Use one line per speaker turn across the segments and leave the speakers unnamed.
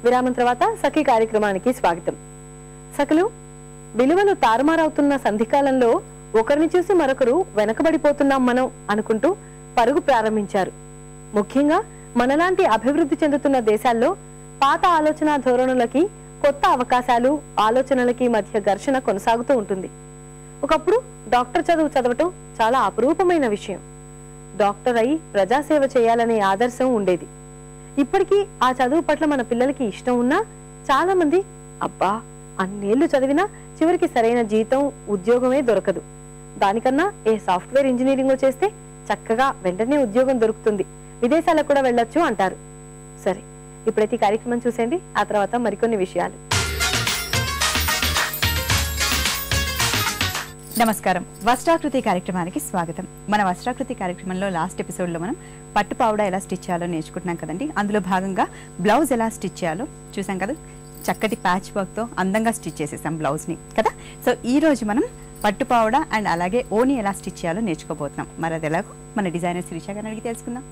విరామం తర్వాత సఖీ కార్యక్రమానికి స్వాగతం. సఖలు, విలువలు తారుమారవుతున్న సంధికాలంలో ఒకరిని చూసి మరొకరు వెనకబడిపోతున్నాం మనం అనుకుంటూ పరుగు ప్రారంభించారు. ముఖ్యంగా మనలాంటి అభివృద్ధి చెందుతున్న దేశాల్లో పాత ఆలోచన ధోరణులకి, కొత్త అవకాశాలు, ఆలోచనలకి మధ్య ఘర్షణ కొనసాగుతూ ఉంటుంది. ఒకప్పుడు డాక్టర్ చదువు చదవటం చాలా అపురూపమైన విషయం. డాక్టర్ అయి ప్రజాసేవ చేయాలనే ఆదర్శం ఉండేది. ఇప్పటికీ ఆ చదువు పట్ల మన పిల్లలకి ఇష్టం ఉన్నా చాలా మంది అబ్బా అన్నేళ్లు చదివినా చివరికి సరైన జీతం, ఉద్యోగమే దొరకదు, దానికన్నా సాఫ్ట్వేర్ ఇంజనీరింగ్ చేస్తే చక్కగా వెంటనే ఉద్యోగం దొరుకుతుంది, విదేశాలకు కూడా వెళ్ళొచ్చు అంటారు. సరే, ఇప్పుడైతే ఈ కార్యక్రమం చూసేయండి. ఆ తర్వాత మరికొన్ని విషయాలు.
నమస్కారం. వస్త్రాకృతి కార్యక్రమానికి స్వాగతం. మన వస్త్రాకృతి కార్యక్రమంలో లాస్ట్ ఎపిసోడ్లో మనం పట్టు పావడా ఎలా స్టిచ్ చేయాలో నేర్చుకుంటున్నాం కదండి. అందులో భాగంగా బ్లౌజ్ ఎలా స్టిచ్ చేయాలో చూసాం కదా. చక్కటి ప్యాచ్ వర్క్తో అందంగా స్టిచ్ చేసేసాం బ్లౌజ్ని కదా. సో ఈ రోజు మనం పట్టు పావడా అండ్ అలాగే ఓని ఎలా స్టిచ్ చేయాలో నేర్చుకోబోతున్నాం. మరి అది ఎలాగో మన డిజైనర్ శిరీష గారిని అడిగి తెలుసుకుందాం.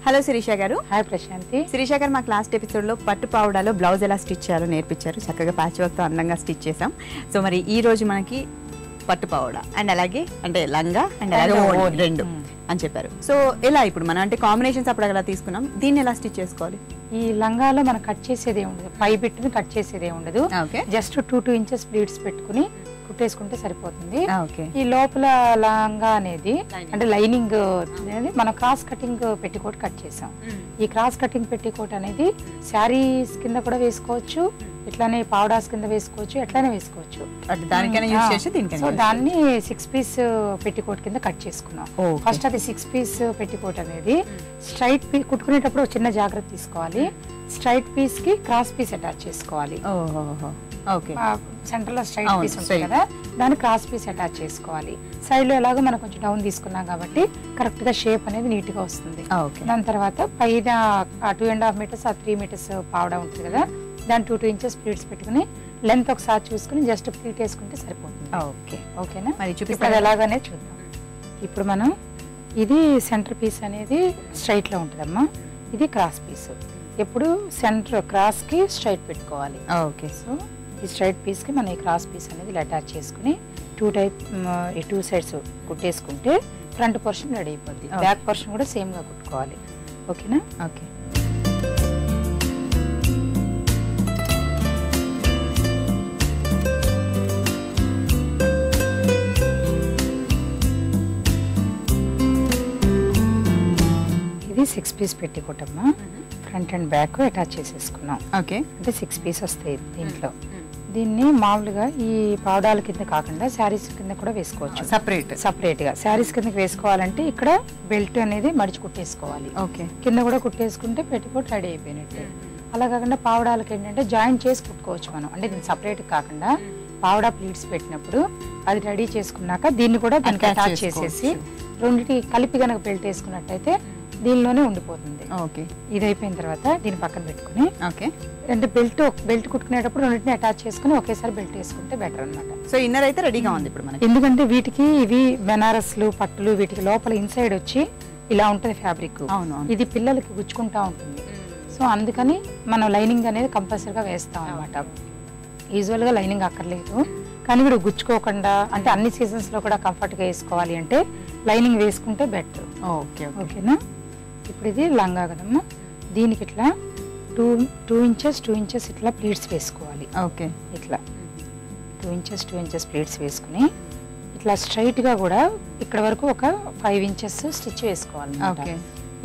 హలో శిరీష గారు.
హాయ్ ప్రశాంతి.
శిరీష గారు, మాకు లాస్ట్ ఎపిసోడ్లో పట్టు పావడాలో బ్లౌజ్ ఎలా స్టిచ్ చేయాలో నేర్పించారు. చక్కగా ప్యాచ్ వర్క్తో అందంగా స్టిచ్ చేసాం. సో మరి ఈ రోజు మనకి పట్టు పావడా అండ్ అలాగే అంటే లంగా అండ్ అలాగే రెండు అని చెప్పారు. సో ఎలా ఇప్పుడు మనం అంటే కాంబినేషన్స్ అప్పుడు ఎలా తీసుకున్నాం, దీన్ని ఎలా స్టిచ్ చేసుకోవాలి?
ఈ లంగాలో మనం కట్ చేసేదే ఉండదు, పై బిట్టుని కట్ చేసేదే ఉండదు. జస్ట్ 2 ఇంచెస్ ప్లీట్స్ పెట్టుకుని కుట్టేసుకుంటే సరిపోతుంది. ఈ లోపల లంగా అనేది అంటే లైనింగ్ అనేది మనం క్రాస్ కటింగ్ పెట్టికోట్ కట్ చేసాం. ఈ క్రాస్ కటింగ్ పెట్టికోట్ అనేది శారీస్ కింద కూడా వేసుకోవచ్చు, ఇట్లానే పావడాస్ కింద వేసుకోవచ్చు, ఎట్లానే వేసుకోవచ్చు. సో దాన్ని 6 పీస్ పెట్టికోట్ కింద కట్ చేసుకున్నాం. ఫస్ట్ అది 6 పీస్ పెట్టికోట్ అనేది స్ట్రైట్ పీస్ కుట్టుకునేటప్పుడు చిన్న జాగ్రత్త తీసుకోవాలి. స్ట్రైట్ పీస్ కి క్రాస్ పీస్ అటాచ్ చేసుకోవాలి. సెంటర్ లో స్ట్రైట్ పీస్ ఉంటుంది కదా, దాన్ని క్రాస్ పీస్ అటాచ్ చేసుకోవాలి. సైడ్ లో ఎలాగో మనం కొంచెం డౌన్ తీసుకున్నాం కాబట్టి కరెక్ట్ గా షేప్ అనేది నీట్ గా వస్తుంది. దాని తర్వాత పైన 2.5 మీటర్స్ 3 మీటర్స్ పావడా ఉంటుంది కదా, దాన్ని 2 ఇంచెస్ ప్లీట్స్ పెట్టుకుని లెంత్ ఒకసారి చూసుకుని జస్ట్ ప్లీట్ వేసుకుంటే సరిపోతుంది. ఓకేనా? మరి చూపిస్తే ఎలాగనే చూద్దాం. ఇప్పుడు మనం ఇది సెంటర్ పీస్ అనేది స్ట్రైట్ లో ఉంటుందమ్మా, ఇది క్రాస్ పీస్. ఎప్పుడు సెంటర్ క్రాస్ కి స్ట్రైట్ పెట్టుకోవాలి. ఓకే. సో ఈ స్ట్రైట్ పీస్ కి మనం ఈ క్రాస్ పీస్ అనేది అటాచ్ చేసుకుని 2 సైడ్స్ కుట్టేసుకుంటే ఫ్రంట్ పోర్షన్ రెడీ అయిపోద్ది. బ్యాక్ పోర్షన్ కూడా సేమ్ గా కుట్టుకోవాలి. ఓకేనా? ఓకే. ఇది 6 పీస్ పెట్టికోటమ్మా, ఫ్రంట్ అండ్ బ్యాక్ అటాచ్ చేసేసుకున్నాం. ఓకే. అంటే 6 పీస్ వస్తాయి దీంట్లో. దీన్ని మామూలుగా ఈ పావడాల కింద కాకుండా శారీస్ కింద కూడా వేసుకోవచ్చు, సపరేట్ గా. శారీస్ కిందకి వేసుకోవాలంటే ఇక్కడ బెల్ట్ అనేది మడిచి కుట్టేసుకోవాలి. ఓకే. కింద కూడా కుట్టేసుకుంటే పెట్టికోట్ రెడీ అయిపోయినట్టే. అలా కాకుండా పావడాలకి ఏంటంటే జాయింట్ చేసి కుట్టుకోవచ్చు మనం. అంటే దీన్ని సపరేట్ కాకుండా పావడా ప్లీట్స్ పెట్టినప్పుడు అది రెడీ చేసుకున్నాక దీన్ని కూడా దానికి అటాచ్ చేసేసి రెండింటి కలిపి కనుక బెల్ట్ వేసుకున్నట్టయితే దీనిలోనే ఉండిపోతుంది. ఓకే. ఇది అయిపోయిన తర్వాత దీన్ని పక్కన పెట్టుకుని ఓకే అంటే బెల్ట్ కుట్టుకునేటప్పుడు రెండింటిని అటాచ్ చేసుకుని ఒకేసారి బెల్ట్ వేసుకుంటే బెటర్ అన్నమాట. సో ఇన్నర్ అయితే రెడీగా ఉంది ఇప్పుడు మనకి. ఎందుకంటే వీటికి ఇవి బెనారస్లు పట్టులు, వీటికి లోపల ఇన్సైడ్ వచ్చి ఇలా ఉంటది ఫ్యాబ్రిక్. ఇది పిల్లలకి గుచ్చుకుంటా ఉంటుంది. సో అందుకని మనం లైనింగ్ అనేది కంపల్సరీగా వేస్తాం అన్నమాట. యూజువల్ గా లైనింగ్ అక్కర్లేదు, కానీ వీడు గుచ్చుకోకుండా అంటే అన్ని సీజన్స్ లో కూడా కంఫర్ట్ గా వేసుకోవాలి అంటే లైనింగ్ వేసుకుంటే బెటర్. ఓకే. ఓకేనా? ఇప్పుడు ఇది లంగా కదమ్మా, దీనికి ఇట్లా 2 ఇంచెస్ ఇట్లా ప్లీట్స్ వేసుకోవాలి. ఓకే. ఇట్లా 2 ఇంచెస్ ప్లీట్స్ వేసుకుని ఇట్లా స్ట్రైట్ గా కూడా ఇక్కడ వరకు ఒక 5 ఇంచెస్ స్టిచ్ వేసుకోవాలి. ఓకే.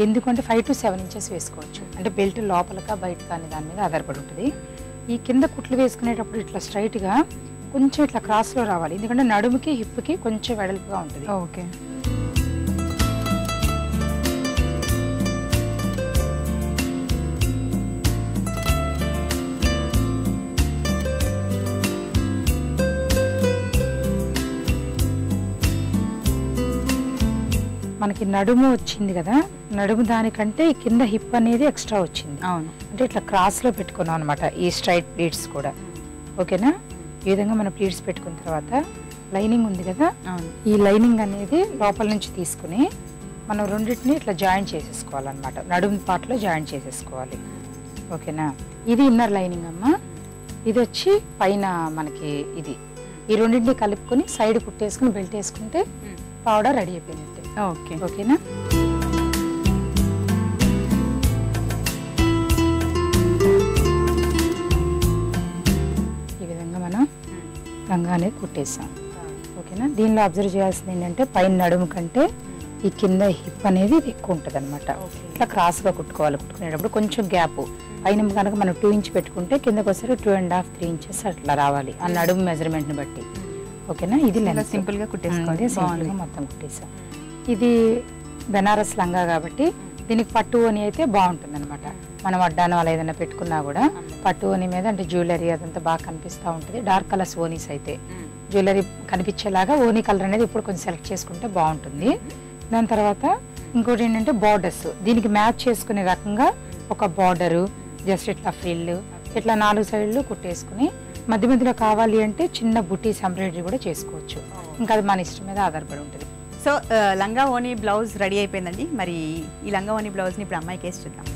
ఎందుకంటే 5 to 7 ఇంచెస్ వేసుకోవచ్చు. అంటే బెల్ట్ లోపలగా బయటగా అనే దాని మీద ఆధారపడి ఉంటుంది. ఈ కింద కుట్లు వేసుకునేటప్పుడు ఇట్లా స్ట్రైట్ గా కొంచెం ఇట్లా క్రాస్ లో రావాలి, ఎందుకంటే నడుముకి హిప్ కి కొంచెం వెడల్పుగా ఉంటుంది. ఓకే. మనకి నడుము వచ్చింది కదా, నడుము దానికంటే ఈ కింద హిప్ అనేది ఎక్స్ట్రా వచ్చింది. అవును. అంటే ఇట్లా క్రాస్ లో పెట్టుకున్నాం అనమాట ఈ స్ట్రైట్ ప్లీట్స్ కూడా. ఓకేనా? ఈ విధంగా మనం ప్లీట్స్ పెట్టుకున్న తర్వాత లైనింగ్ ఉంది కదా, ఈ లైనింగ్ అనేది లోపల నుంచి తీసుకుని మనం రెండింటిని ఇట్లా జాయింట్ చేసేసుకోవాలన్నమాట, నడుము పాటలో జాయింట్ చేసేసుకోవాలి. ఓకేనా, ఇది ఇన్నర్ లైనింగ్ అమ్మ. ఇది వచ్చి పైన మనకి ఇది, ఈ రెండింటిని కలుపుకొని సైడ్ కుట్టేసుకుని బెల్ట్ వేసుకుంటే పావడా రెడీ అయిపోయినట్టే.
ఓకే,
ఓకేనా. ఈ విధంగా మనం లంగా అనేది కుట్టేసాం. ఓకేనా, దీనిలో అబ్జర్వ్ చేయాల్సింది ఏంటంటే పైన నడుము కంటే ఈ కింద హిప్ అనేది ఇది ఎక్కువ ఉంటుంది అనమాట. ఇట్లా క్రాస్గా కుట్టుకోవాలి. కుట్టుకునేటప్పుడు కొంచెం గ్యాప్, పైన కనుక మనం 2 ఇంచ్ పెట్టుకుంటే కిందకి వస్తే 2.5, 3 ఇంచెస్ అట్లా రావాలి ఆ నడుము మెజర్మెంట్ని బట్టి. ఓకేనా, ఇది
సింపుల్గా కుట్టేసుకోవాలి.
సింపుల్గా మొత్తం కుట్టేసాం. ఇది బెనారస్ లంగా కాబట్టి దీనికి పట్టు ఓని అయితే బాగుంటుంది అనమాట. మనం అడ్డాను అలా ఏదైనా పెట్టుకున్నా కూడా పట్టు ఓని మీద అంటే జ్యువెలరీ అదంతా బాగా కనిపిస్తూ ఉంటుంది. డార్క్ కలర్స్ ఓనీస్ అయితే జ్యువెలరీ కనిపించేలాగా ఓనీ కలర్ అనేది ఇప్పుడు కొంచెం సెలెక్ట్ చేసుకుంటే బాగుంటుంది. దాని తర్వాత ఇంకోటి ఏంటంటే బార్డర్స్, దీనికి మ్యాచ్ చేసుకునే రకంగా ఒక బార్డరు జస్ట్ ఇట్లా ఫ్రిల్ ఇట్లా 4 సైడ్లు కుట్టేసుకుని మధ్య మధ్యలో కావాలి అంటే చిన్న బుటీస్ ఎంబ్రాయిడరీ కూడా చేసుకోవచ్చు. ఇంకా అది మన ఇష్టం మీద ఆధారపడి ఉంటుంది.
సో లంగా ఓనీ బ్లౌజ్ రెడీ అయిపోయిందండి. మరి ఈ లంగా ఓనీ బ్లౌజ్ని ఇప్పుడు అమ్మాయికి వేసి చూద్దాం.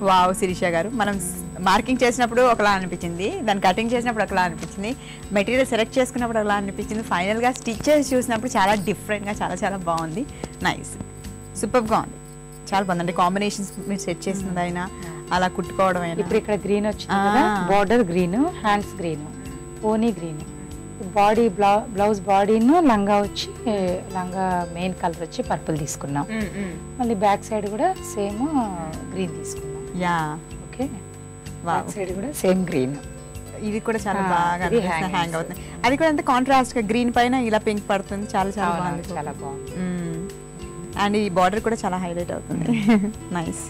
వావ్ శిరీష గారు, మనం మార్కింగ్ చేసినప్పుడు ఒకలా అనిపించింది, దాన్ని కటింగ్ చేసినప్పుడు ఒకలా అనిపించింది, మెటీరియల్ సెలెక్ట్ చేసుకున్నప్పుడు ఒకలా అనిపించింది, ఫైనల్గా స్టిచెస్ చూసినప్పుడు చాలా డిఫరెంట్గా చాలా చాలా బాగుంది. నైస్, సూపర్గా ఉంది, చాలా బాగుంది. అంటే కాంబినేషన్స్ మీరు సెట్ చేసింది అయినా అలా కుట్టుకోవడం అయినా.
ఇప్పుడు ఇక్కడ గ్రీన్ వచ్చింది కదా, బార్డర్ గ్రీన్, హ్యాండ్స్ గ్రీన్, ఓనీ గ్రీన్, బాడీ బ్లౌజ్ బాడీను లంగా వచ్చి లంగా మెయిన్ కలర్ వచ్చి పర్పుల్ తీసుకున్నాం. మళ్ళీ బ్యాక్ సైడ్ కూడా సేమ్ గ్రీన్ తీసుకున్నాం.
యా,
ఓకే, బ్యాక్ సైడ్ కూడా సేమ్ గ్రీన్.
ఇది కూడా చాలా బాగా హ్యాంగ్ అవుతుంది. అది కూడా అంటే కాంట్రాస్ట్ గా గ్రీన్ పైన ఇలా పింక్ పడుతుంది. చాలా చాలా బాగుంది,
చాలా బాగుంది.
అండ్ ఈ బార్డర్ కూడా చాలా హైలైట్ అవుతుంది. నైస్.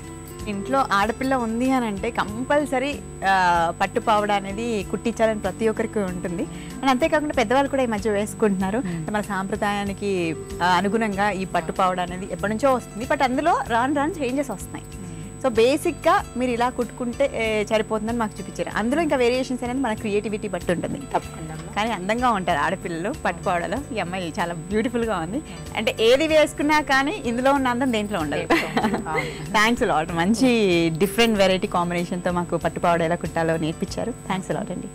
ఇంట్లో ఆడపిల్ల ఉంది అని అంటే కంపల్సరీ పట్టు పావడ అనేది కుట్టించాలని ప్రతి ఒక్కరికి ఉంటుంది. అండ్ అంతేకాకుండా పెద్దవాళ్ళు కూడా ఈ మధ్య వేసుకుంటున్నారు. మన సాంప్రదాయానికి అనుగుణంగా ఈ పట్టు పావడ అనేది ఎప్పటి నుంచో వస్తుంది, బట్ అందులో రాను చేంజెస్ వస్తున్నాయి. సో బేసిక్గా మీరు ఇలా కుట్టుకుంటే సరిపోతుందని మాకు చూపించారు. అందులో ఇంకా వేరియేషన్స్ అనేది మన క్రియేటివిటీ బట్టి ఉంటుంది.
తప్పకుండా,
కానీ అందంగా ఉంటారు ఆడపిల్లలు పట్టుకోవడాలో. ఈ అమ్మాయి చాలా బ్యూటిఫుల్గా ఉంది. అంటే ఏది వేసుకున్నా కానీ ఇందులో ఉన్న అందం దేంట్లో ఉండదు. థ్యాంక్స్ అలాట్, మంచి డిఫరెంట్ వెరైటీ కాంబినేషన్తో మాకు పట్టుపావడ ఎలా కుట్టాలో నేర్పించారు. థ్యాంక్స్ అలాట్ అండి.